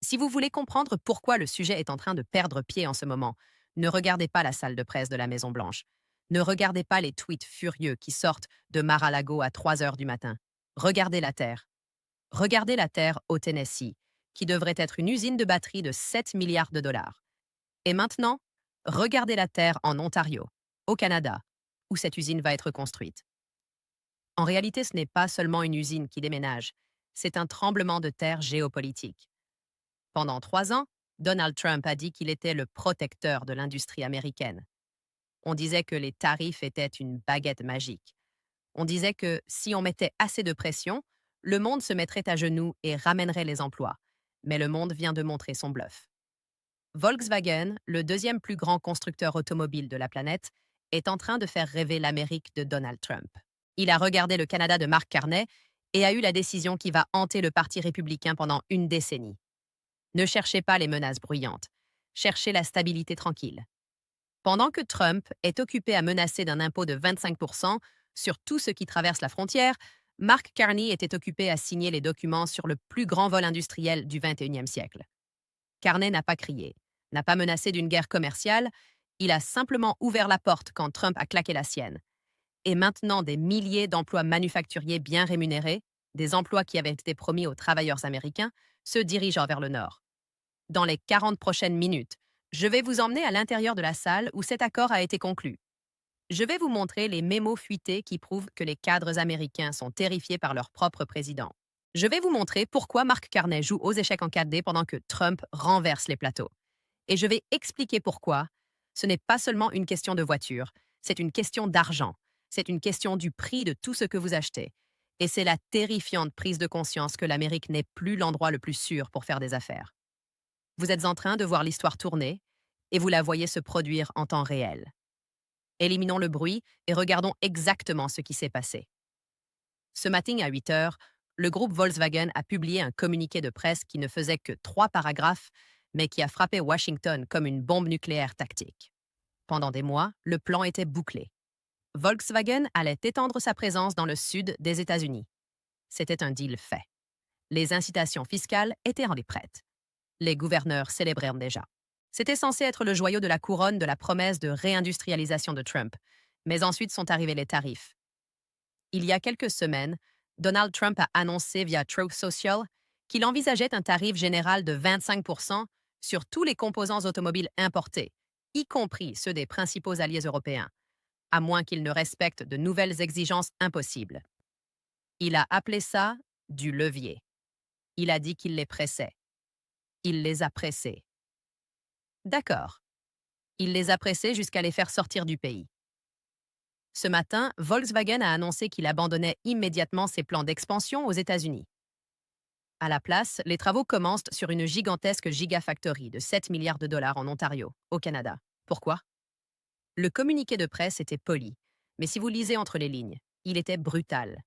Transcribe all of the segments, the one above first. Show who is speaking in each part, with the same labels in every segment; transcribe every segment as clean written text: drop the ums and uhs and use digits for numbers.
Speaker 1: Si vous voulez comprendre pourquoi le sujet est en train de perdre pied en ce moment, ne regardez pas la salle de presse de la Maison-Blanche. Ne regardez pas les tweets furieux qui sortent de Mar-a-Lago à 3 heures du matin. Regardez la Terre. Regardez la Terre au Tennessee, qui devrait être une usine de batterie de 7 milliards de dollars. Et maintenant, regardez la Terre en Ontario, au Canada, où cette usine va être construite. En réalité, ce n'est pas seulement une usine qui déménage, c'est un tremblement de terre géopolitique. Pendant 3 ans, Donald Trump a dit qu'il était le protecteur de l'industrie américaine. On disait que les tarifs étaient une baguette magique. On disait que si on mettait assez de pression, le monde se mettrait à genoux et ramènerait les emplois. Mais le monde vient de montrer son bluff. Volkswagen, le deuxième plus grand constructeur automobile de la planète, est en train de faire rêver l'Amérique de Donald Trump. Il a regardé le Canada de Mark Carney et a eu la décision qui va hanter le Parti républicain pendant une décennie. Ne cherchez pas les menaces bruyantes. Cherchez la stabilité tranquille. Pendant que Trump est occupé à menacer d'un impôt de 25 sur tout ce qui traverse la frontière, Mark Carney était occupé à signer les documents sur le plus grand vol industriel du 21e siècle. Carney n'a pas crié, n'a pas menacé d'une guerre commerciale, il a simplement ouvert la porte quand Trump a claqué la sienne. Et maintenant, des milliers d'emplois manufacturiers bien rémunérés, des emplois qui avaient été promis aux travailleurs américains, se dirigent vers le nord. Dans les 40 prochaines minutes, je vais vous emmener à l'intérieur de la salle où cet accord a été conclu. Je vais vous montrer les mémos fuités qui prouvent que les cadres américains sont terrifiés par leur propre président. Je vais vous montrer pourquoi Mark Carney joue aux échecs en 4D pendant que Trump renverse les plateaux. Et je vais expliquer pourquoi ce n'est pas seulement une question de voiture, c'est une question d'argent, c'est une question du prix de tout ce que vous achetez. Et c'est la terrifiante prise de conscience que l'Amérique n'est plus l'endroit le plus sûr pour faire des affaires. Vous êtes en train de voir l'histoire tourner et vous la voyez se produire en temps réel. Éliminons le bruit et regardons exactement ce qui s'est passé. Ce matin à 8 heures, le groupe Volkswagen a publié un communiqué de presse qui ne faisait que 3 paragraphes, mais qui a frappé Washington comme une bombe nucléaire tactique. Pendant des mois, le plan était bouclé. Volkswagen allait étendre sa présence dans le sud des États-Unis. C'était un deal fait. Les incitations fiscales étaient rendues prêtes. Les gouverneurs célébrèrent déjà. C'était censé être le joyau de la couronne de la promesse de réindustrialisation de Trump, mais ensuite sont arrivés les tarifs. Il y a quelques semaines, Donald Trump a annoncé via Truth Social qu'il envisageait un tarif général de 25 sur tous les composants automobiles importés, y compris ceux des principaux alliés européens, à moins qu'ils ne respectent de nouvelles exigences impossibles. Il a appelé ça du levier. Il a dit qu'il les pressait. Il les a pressés. D'accord. Il les a pressés jusqu'à les faire sortir du pays. Ce matin, Volkswagen a annoncé qu'il abandonnait immédiatement ses plans d'expansion aux États-Unis. À la place, les travaux commencent sur une gigantesque gigafactory de 7 milliards de dollars en Ontario, au Canada. Pourquoi? Le communiqué de presse était poli, mais si vous lisez entre les lignes, il était brutal.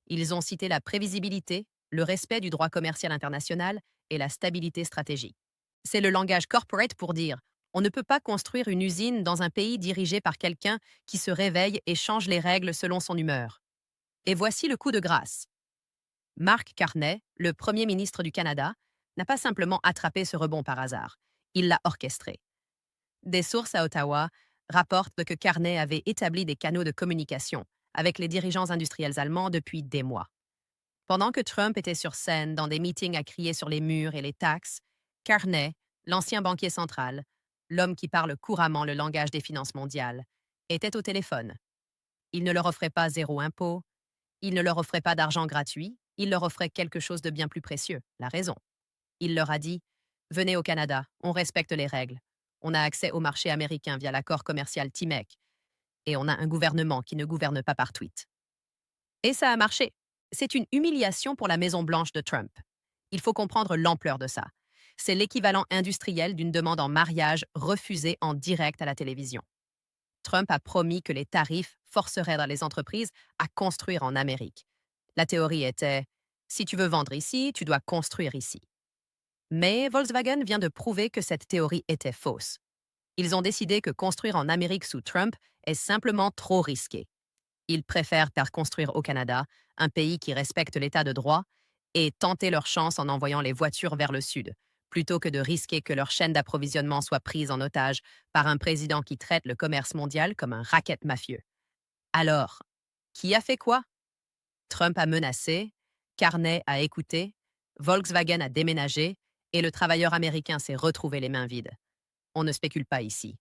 Speaker 1: Ils ont cité la prévisibilité, le respect du droit commercial international et la stabilité stratégique. C'est le langage corporate pour dire on ne peut pas construire une usine dans un pays dirigé par quelqu'un qui se réveille et change les règles selon son humeur. Et voici le coup de grâce. Mark Carney, le Premier ministre du Canada, n'a pas simplement attrapé ce rebond par hasard. Il l'a orchestré. Des sources à Ottawa rapportent que Carney avait établi des canaux de communication avec les dirigeants industriels allemands depuis des mois. Pendant que Trump était sur scène dans des meetings à crier sur les murs et les taxes, Carney, l'ancien banquier central, l'homme qui parle couramment le langage des finances mondiales, était au téléphone. Il ne leur offrait pas zéro impôt, il ne leur offrait pas d'argent gratuit, il leur offrait quelque chose de bien plus précieux, la raison. Il leur a dit « Venez au Canada, on respecte les règles. On a accès au marché américain via l'accord commercial TIMEC, et on a un gouvernement qui ne gouverne pas par tweet. » Et ça a marché. C'est une humiliation pour la Maison-Blanche de Trump. Il faut comprendre l'ampleur de ça. C'est l'équivalent industriel d'une demande en mariage refusée en direct à la télévision. Trump a promis que les tarifs forceraient les entreprises à construire en Amérique. La théorie était si tu veux vendre ici, tu dois construire ici. Mais Volkswagen vient de prouver que cette théorie était fausse. Ils ont décidé que construire en Amérique sous Trump est simplement trop risqué. Ils préfèrent faire construire au Canada, un pays qui respecte l'état de droit, et tenter leur chance en envoyant les voitures vers le sud, plutôt que de risquer que leur chaîne d'approvisionnement soit prise en otage par un président qui traite le commerce mondial comme un racket mafieux. Alors, qui a fait quoi? Trump a menacé, Carney a écouté, Volkswagen a déménagé et le travailleur américain s'est retrouvé les mains vides. On ne spécule pas ici.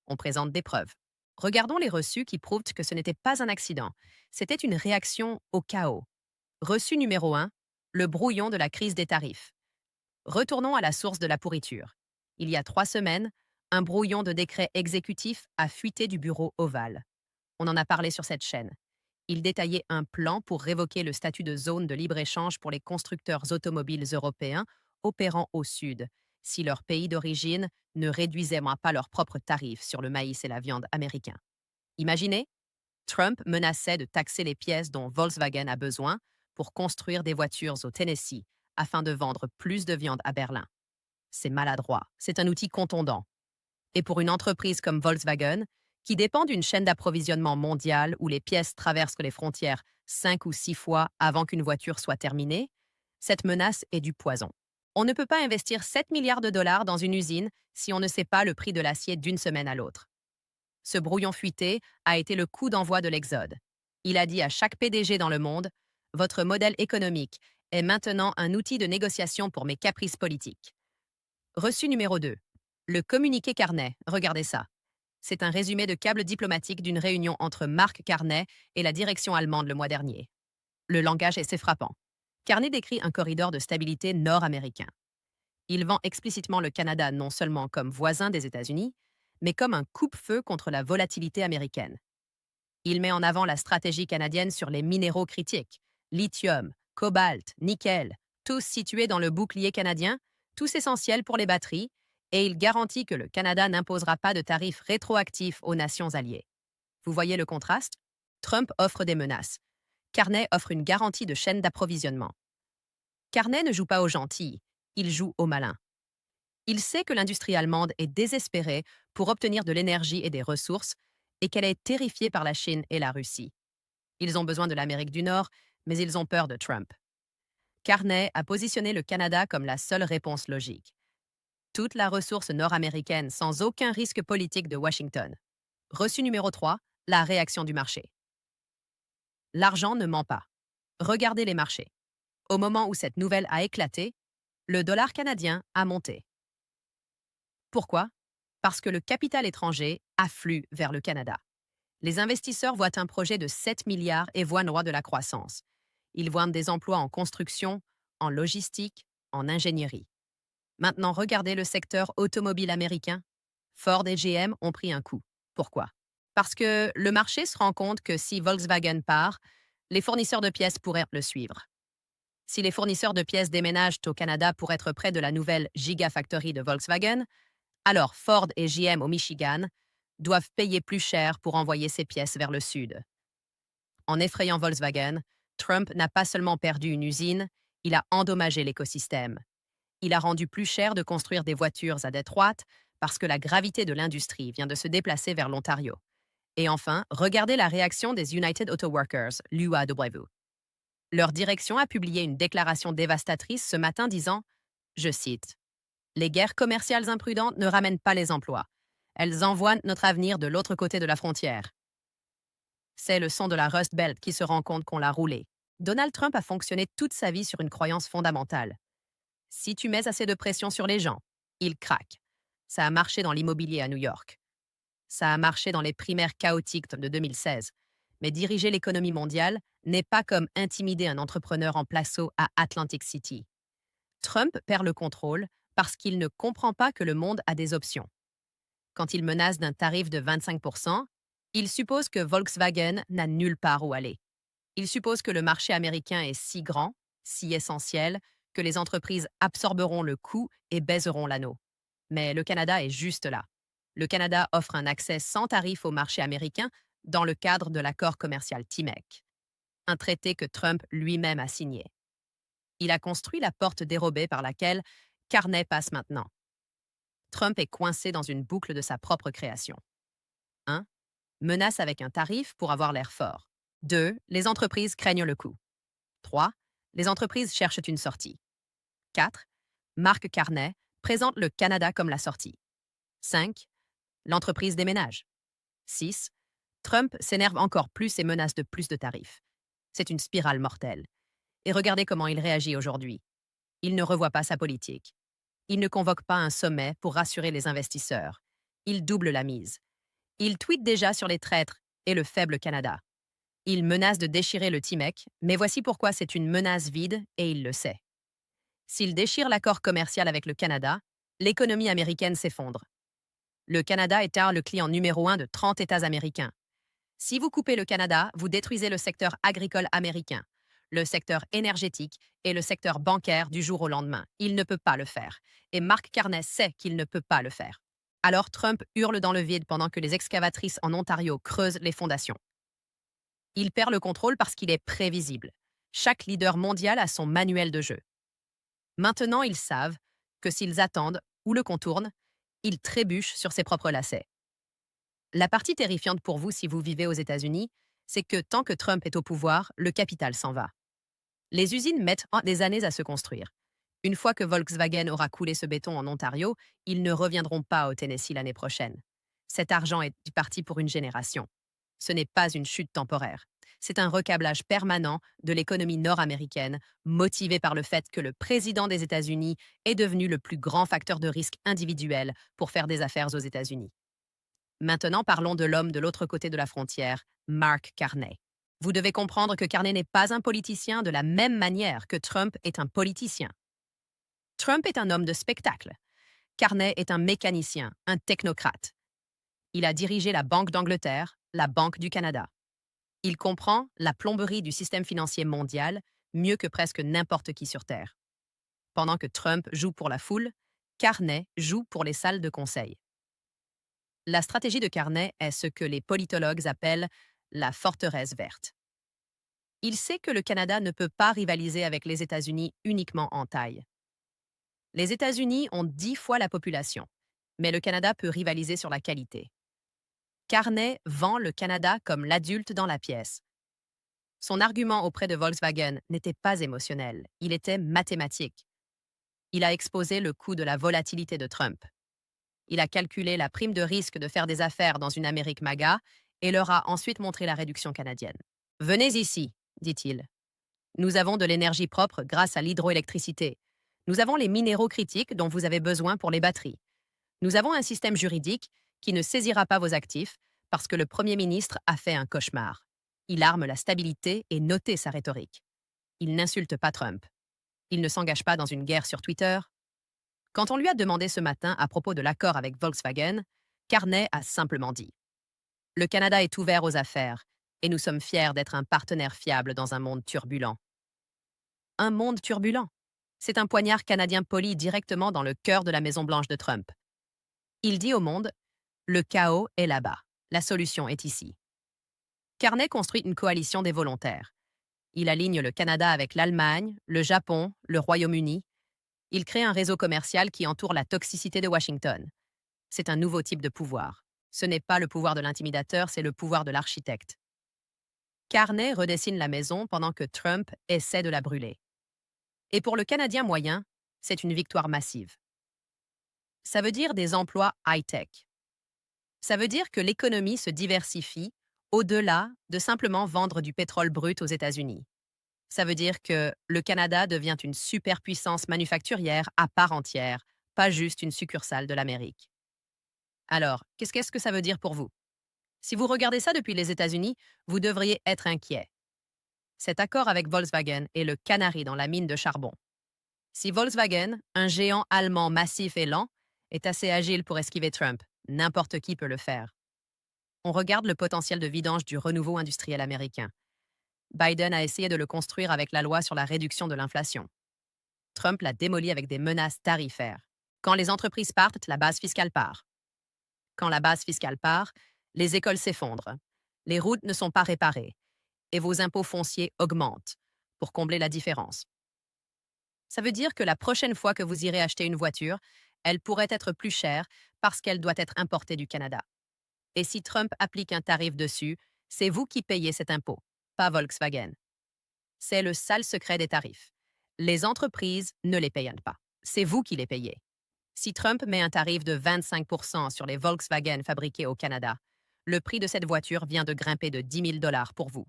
Speaker 1: On présente des preuves. Regardons les reçus qui prouvent que ce n'était pas un accident. C'était une réaction au chaos. Reçu numéro 1, le brouillon de la crise des tarifs. Retournons à la source de la pourriture. Il y a 3 semaines, un brouillon de décret exécutif a fuité du bureau ovale. On en a parlé sur cette chaîne. Il détaillait un plan pour révoquer le statut de zone de libre-échange pour les constructeurs automobiles européens opérant au sud, si leur pays d'origine ne réduisait pas leurs propres tarifs sur le maïs et la viande américains. Imaginez, Trump menaçait de taxer les pièces dont Volkswagen a besoin pour construire des voitures au Tennessee afin de vendre plus de viande à Berlin. C'est maladroit, c'est un outil contondant. Et pour une entreprise comme Volkswagen, qui dépend d'une chaîne d'approvisionnement mondiale où les pièces traversent les frontières 5 ou 6 fois avant qu'une voiture soit terminée, cette menace est du poison. On ne peut pas investir 7 milliards de dollars dans une usine si on ne sait pas le prix de l'acier d'une semaine à l'autre. Ce brouillon fuité a été le coup d'envoi de l'exode. Il a dit à chaque PDG dans le monde, « Votre modèle économique est maintenant un outil de négociation pour mes caprices politiques. » Reçu numéro 2. Le communiqué Carney, regardez ça. C'est un résumé de câble diplomatique d'une réunion entre Mark Carney et la direction allemande le mois dernier. Le langage est assez frappant. Carney décrit un corridor de stabilité nord-américain. Il vend explicitement le Canada non seulement comme voisin des États-Unis, mais comme un coupe-feu contre la volatilité américaine. Il met en avant la stratégie canadienne sur les minéraux critiques, lithium, cobalt, nickel, tous situés dans le bouclier canadien, tous essentiels pour les batteries, et il garantit que le Canada n'imposera pas de tarifs rétroactifs aux nations alliées. Vous voyez le contraste? Trump offre des menaces. Carney offre une garantie de chaîne d'approvisionnement. Carney ne joue pas au gentil, il joue au malin. Il sait que l'industrie allemande est désespérée pour obtenir de l'énergie et des ressources et qu'elle est terrifiée par la Chine et la Russie. Ils ont besoin de l'Amérique du Nord, mais ils ont peur de Trump. Carney a positionné le Canada comme la seule réponse logique. Toute la ressource nord-américaine sans aucun risque politique de Washington. Reçu numéro 3, la réaction du marché. L'argent ne ment pas. Regardez les marchés. Au moment où cette nouvelle a éclaté, le dollar canadien a monté. Pourquoi? Parce que le capital étranger afflue vers le Canada. Les investisseurs voient un projet de 7 milliards et voient droit de la croissance. Ils voient des emplois en construction, en logistique, en ingénierie. Maintenant, regardez le secteur automobile américain. Ford et GM ont pris un coup. Pourquoi? Parce que le marché se rend compte que si Volkswagen part, les fournisseurs de pièces pourraient le suivre. Si les fournisseurs de pièces déménagent au Canada pour être près de la nouvelle Gigafactory de Volkswagen, alors Ford et GM au Michigan doivent payer plus cher pour envoyer ces pièces vers le sud. En effrayant Volkswagen, Trump n'a pas seulement perdu une usine, il a endommagé l'écosystème. Il a rendu plus cher de construire des voitures à Détroit parce que la gravité de l'industrie vient de se déplacer vers l'Ontario. Et enfin, regardez la réaction des United Auto Workers, l'UAW. Leur direction a publié une déclaration dévastatrice ce matin disant, je cite, « Les guerres commerciales imprudentes ne ramènent pas les emplois. Elles envoient notre avenir de l'autre côté de la frontière. » C'est le son de la Rust Belt qui se rend compte qu'on l'a roulé. Donald Trump a fonctionné toute sa vie sur une croyance fondamentale. Si tu mets assez de pression sur les gens, ils craquent. Ça a marché dans l'immobilier à New York. Ça a marché dans les primaires chaotiques de 2016. Mais diriger l'économie mondiale n'est pas comme intimider un entrepreneur en placeau à Atlantic City. Trump perd le contrôle parce qu'il ne comprend pas que le monde a des options. Quand il menace d'un tarif de 25%, il suppose que Volkswagen n'a nulle part où aller. Il suppose que le marché américain est si grand, si essentiel, que les entreprises absorberont le coût et baiseront l'anneau. Mais le Canada est juste là. Le Canada offre un accès sans tarif au marché américain dans le cadre de l'accord commercial TIMEC, un traité que Trump lui-même a signé. Il a construit la porte dérobée par laquelle Carney passe maintenant. Trump est coincé dans une boucle de sa propre création. 1. Menace avec un tarif pour avoir l'air fort. 2. Les entreprises craignent le coût. 3. Les entreprises cherchent une sortie. 4. Mark Carney présente le Canada comme la sortie. 5. L'entreprise déménage. 6. Trump s'énerve encore plus et menace de plus de tarifs. C'est une spirale mortelle. Et regardez comment il réagit aujourd'hui. Il ne revoit pas sa politique. Il ne convoque pas un sommet pour rassurer les investisseurs. Il double la mise. Il tweete déjà sur les traîtres et le faible Canada. Il menace de déchirer le TIMEC, mais voici pourquoi c'est une menace vide et il le sait. S'il déchire l'accord commercial avec le Canada, l'économie américaine s'effondre. Le Canada est le client numéro 1 de 30 États américains. Si vous coupez le Canada, vous détruisez le secteur agricole américain, le secteur énergétique et le secteur bancaire du jour au lendemain. Il ne peut pas le faire. Et Mark Carney sait qu'il ne peut pas le faire. Alors Trump hurle dans le vide pendant que les excavatrices en Ontario creusent les fondations. Il perd le contrôle parce qu'il est prévisible. Chaque leader mondial a son manuel de jeu. Maintenant, ils savent que s'ils attendent ou le contournent, ils trébuchent sur ses propres lacets. La partie terrifiante pour vous si vous vivez aux États-Unis, c'est que tant que Trump est au pouvoir, le capital s'en va. Les usines mettent des années à se construire. Une fois que Volkswagen aura coulé ce béton en Ontario, ils ne reviendront pas au Tennessee l'année prochaine. Cet argent est parti pour une génération. Ce n'est pas une chute temporaire. C'est un recablage permanent de l'économie nord-américaine, motivé par le fait que le président des États-Unis est devenu le plus grand facteur de risque individuel pour faire des affaires aux États-Unis. Maintenant, parlons de l'homme de l'autre côté de la frontière, Mark Carney. Vous devez comprendre que Carney n'est pas un politicien de la même manière que Trump est un politicien. Trump est un homme de spectacle. Carney est un mécanicien, un technocrate. Il a dirigé la Banque d'Angleterre, la Banque du Canada. Il comprend la plomberie du système financier mondial mieux que presque n'importe qui sur Terre. Pendant que Trump joue pour la foule, Carney joue pour les salles de conseil. La stratégie de Carney est ce que les politologues appellent la forteresse verte. Il sait que le Canada ne peut pas rivaliser avec les États-Unis uniquement en taille. Les États-Unis ont 10 fois la population, mais le Canada peut rivaliser sur la qualité. Carney vend le Canada comme l'adulte dans la pièce. Son argument auprès de Volkswagen n'était pas émotionnel, il était mathématique. Il a exposé le coût de la volatilité de Trump. Il a calculé la prime de risque de faire des affaires dans une Amérique MAGA et leur a ensuite montré la réduction canadienne. « Venez ici, dit-il. Nous avons de l'énergie propre grâce à l'hydroélectricité. Nous avons les minéraux critiques dont vous avez besoin pour les batteries. Nous avons un système juridique qui ne saisira pas vos actifs parce que le Premier ministre a fait un cauchemar. Il arme la stabilité et notez sa rhétorique. Il n'insulte pas Trump. Il ne s'engage pas dans une guerre sur Twitter. Quand on lui a demandé ce matin à propos de l'accord avec Volkswagen, Carney a simplement dit « Le Canada est ouvert aux affaires et nous sommes fiers d'être un partenaire fiable dans un monde turbulent. » Un monde turbulent. C'est un poignard canadien poli directement dans le cœur de la Maison-Blanche de Trump. Il dit au monde « Le chaos est là-bas. La solution est ici. » Carney construit une coalition des volontaires. Il aligne le Canada avec l'Allemagne, le Japon, le Royaume-Uni. Il crée un réseau commercial qui entoure la toxicité de Washington. C'est un nouveau type de pouvoir. Ce n'est pas le pouvoir de l'intimidateur, c'est le pouvoir de l'architecte. Carney redessine la maison pendant que Trump essaie de la brûler. Et pour le Canadien moyen, c'est une victoire massive. Ça veut dire des emplois high-tech. Ça veut dire que l'économie se diversifie au-delà de simplement vendre du pétrole brut aux États-Unis. Ça veut dire que le Canada devient une superpuissance manufacturière à part entière, pas juste une succursale de l'Amérique. Alors, qu'est-ce que ça veut dire pour vous? Si vous regardez ça depuis les États-Unis, vous devriez être inquiet. Cet accord avec Volkswagen est le canari dans la mine de charbon. Si Volkswagen, un géant allemand massif et lent, est assez agile pour esquiver Trump, n'importe qui peut le faire. On regarde le potentiel de vidange du renouveau industriel américain. Biden a essayé de le construire avec la loi sur la réduction de l'inflation. Trump l'a démoli avec des menaces tarifaires. Quand les entreprises partent, la base fiscale part. Quand la base fiscale part, les écoles s'effondrent. Les routes ne sont pas réparées. Et vos impôts fonciers augmentent pour combler la différence. Ça veut dire que la prochaine fois que vous irez acheter une voiture, elle pourrait être plus chère parce qu'elle doit être importée du Canada. Et si Trump applique un tarif dessus, c'est vous qui payez cet impôt, pas Volkswagen. C'est le sale secret des tarifs. Les entreprises ne les payent pas. C'est vous qui les payez. Si Trump met un tarif de 25% sur les Volkswagen fabriqués au Canada, le prix de cette voiture vient de grimper de 10 000 $ pour vous.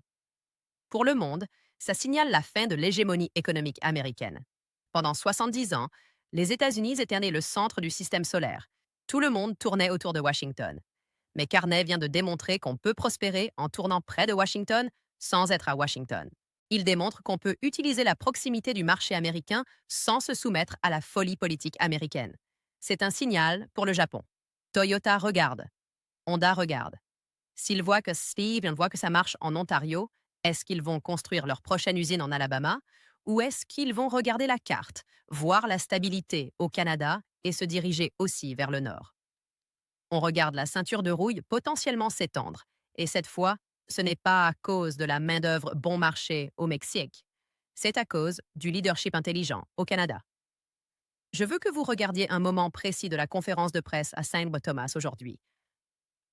Speaker 1: Pour le monde, ça signale la fin de l'hégémonie économique américaine. Pendant 70 ans, les États-Unis étaient le centre du système solaire. Tout le monde tournait autour de Washington. Mais Carney vient de démontrer qu'on peut prospérer en tournant près de Washington sans être à Washington. Il démontre qu'on peut utiliser la proximité du marché américain sans se soumettre à la folie politique américaine. C'est un signal pour le Japon. Toyota regarde. Honda regarde. S'ils voient que Steve voit que ça marche en Ontario, est-ce qu'ils vont construire leur prochaine usine en Alabama ou est-ce qu'ils vont regarder la carte, voir la stabilité au Canada et se diriger aussi vers le nord? On regarde la ceinture de rouille potentiellement s'étendre. Et cette fois, ce n'est pas à cause de la main-d'œuvre bon marché au Mexique. C'est à cause du leadership intelligent au Canada. Je veux que vous regardiez un moment précis de la conférence de presse à St. Thomas aujourd'hui.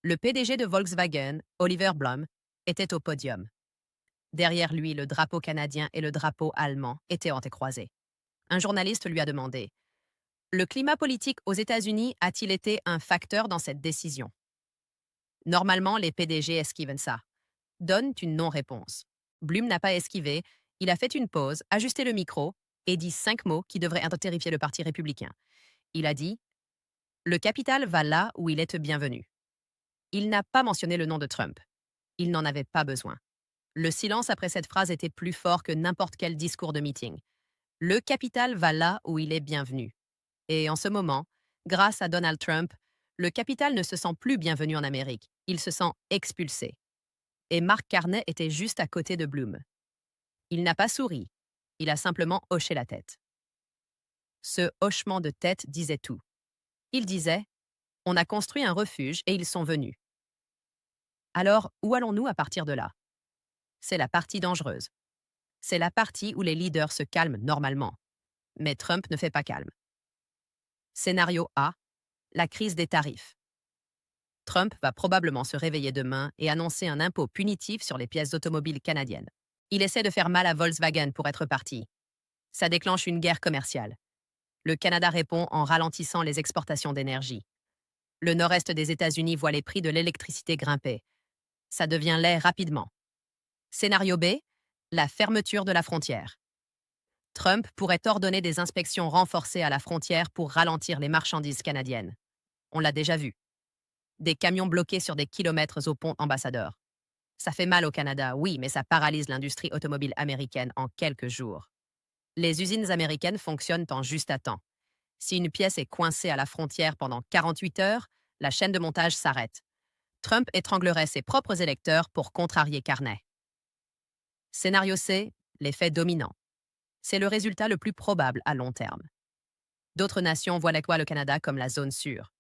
Speaker 1: Le PDG de Volkswagen, Oliver Blum, était au podium. Derrière lui, le drapeau canadien et le drapeau allemand étaient entrecroisés. Un journaliste lui a demandé: le climat politique aux États-Unis a-t-il été un facteur dans cette décision? Normalement, les PDG esquivent ça. Donnent une non-réponse. Blum n'a pas esquivé, il a fait une pause, ajusté le micro et dit 5 mots qui devraient terrifier le Parti républicain. Il a dit: le capital va là où il est bienvenu. Il n'a pas mentionné le nom de Trump. Il n'en avait pas besoin. Le silence après cette phrase était plus fort que n'importe quel discours de meeting. Le capital va là où il est bienvenu. Et en ce moment, grâce à Donald Trump, le capital ne se sent plus bienvenu en Amérique. Il se sent expulsé. Et Mark Carney était juste à côté de Blum. Il n'a pas souri. Il a simplement hoché la tête. Ce hochement de tête disait tout. Il disait: on a construit un refuge et ils sont venus. Alors, où allons-nous à partir de là? C'est la partie dangereuse. C'est la partie où les leaders se calment normalement. Mais Trump ne fait pas calme. Scénario A, la crise des tarifs. Trump va probablement se réveiller demain et annoncer un impôt punitif sur les pièces automobiles canadiennes. Il essaie de faire mal à Volkswagen pour être parti. Ça déclenche une guerre commerciale. Le Canada répond en ralentissant les exportations d'énergie. Le nord-est des États-Unis voit les prix de l'électricité grimper. Ça devient laid rapidement. Scénario B, la fermeture de la frontière. Trump pourrait ordonner des inspections renforcées à la frontière pour ralentir les marchandises canadiennes. On l'a déjà vu. Des camions bloqués sur des kilomètres au pont Ambassadeur. Ça fait mal au Canada, oui, mais ça paralyse l'industrie automobile américaine en quelques jours. Les usines américaines fonctionnent en juste à temps. Si une pièce est coincée à la frontière pendant 48 heures, la chaîne de montage s'arrête. Trump étranglerait ses propres électeurs pour contrarier Carney. Scénario C, l'effet dominant. C'est le résultat le plus probable à long terme. D'autres nations voient le Canada comme la zone sûre.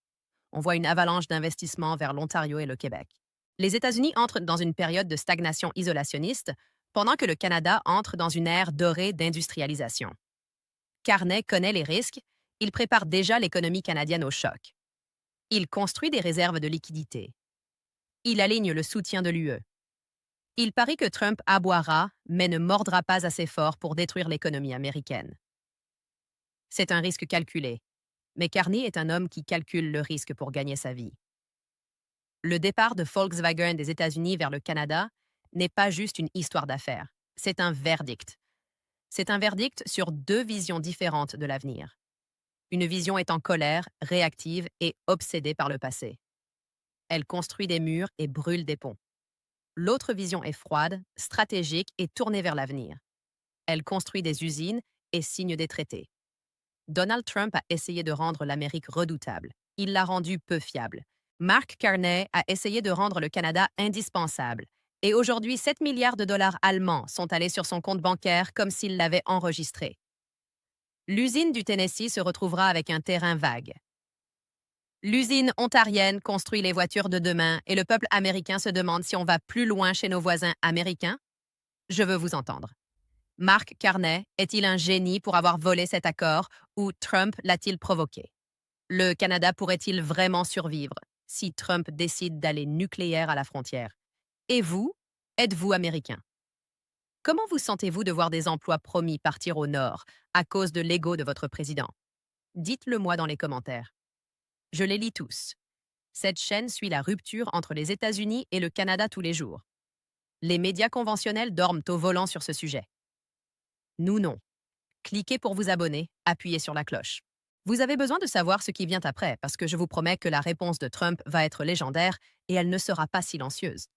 Speaker 1: On voit une avalanche d'investissements vers l'Ontario et le Québec. Les États-Unis entrent dans une période de stagnation isolationniste, pendant que le Canada entre dans une ère dorée d'industrialisation. Carney connaît les risques, il prépare déjà l'économie canadienne au choc. Il construit des réserves de liquidités. Il aligne le soutien de l'UE. Il parie que Trump aboiera, mais ne mordra pas assez fort pour détruire l'économie américaine. C'est un risque calculé, mais Carney est un homme qui calcule le risque pour gagner sa vie. Le départ de Volkswagen des États-Unis vers le Canada n'est pas juste une histoire d'affaires, c'est un verdict. C'est un verdict sur 2 visions différentes de l'avenir. Une vision est en colère, réactive et obsédée par le passé. Elle construit des murs et brûle des ponts. L'autre vision est froide, stratégique et tournée vers l'avenir. Elle construit des usines et signe des traités. Donald Trump a essayé de rendre l'Amérique redoutable. Il l'a rendue peu fiable. Mark Carney a essayé de rendre le Canada indispensable. Et aujourd'hui, 7 milliards de dollars allemands sont allés sur son compte bancaire comme s'il l'avait enregistré. L'usine du Tennessee se retrouvera avec un terrain vague. L'usine ontarienne construit les voitures de demain et le peuple américain se demande si on va plus loin chez nos voisins américains. Je veux vous entendre. Mark Carney est-il un génie pour avoir volé cet accord ou Trump l'a-t-il provoqué? Le Canada pourrait-il vraiment survivre si Trump décide d'aller nucléaire à la frontière? Et vous, êtes-vous américain? Comment vous sentez-vous de voir des emplois promis partir au nord à cause de l'ego de votre président? Dites-le moi dans les commentaires. Je les lis tous. Cette chaîne suit la rupture entre les États-Unis et le Canada tous les jours. Les médias conventionnels dorment au volant sur ce sujet. Nous non. Cliquez pour vous abonner, appuyez sur la cloche. Vous avez besoin de savoir ce qui vient après, parce que je vous promets que la réponse de Trump va être légendaire et elle ne sera pas silencieuse.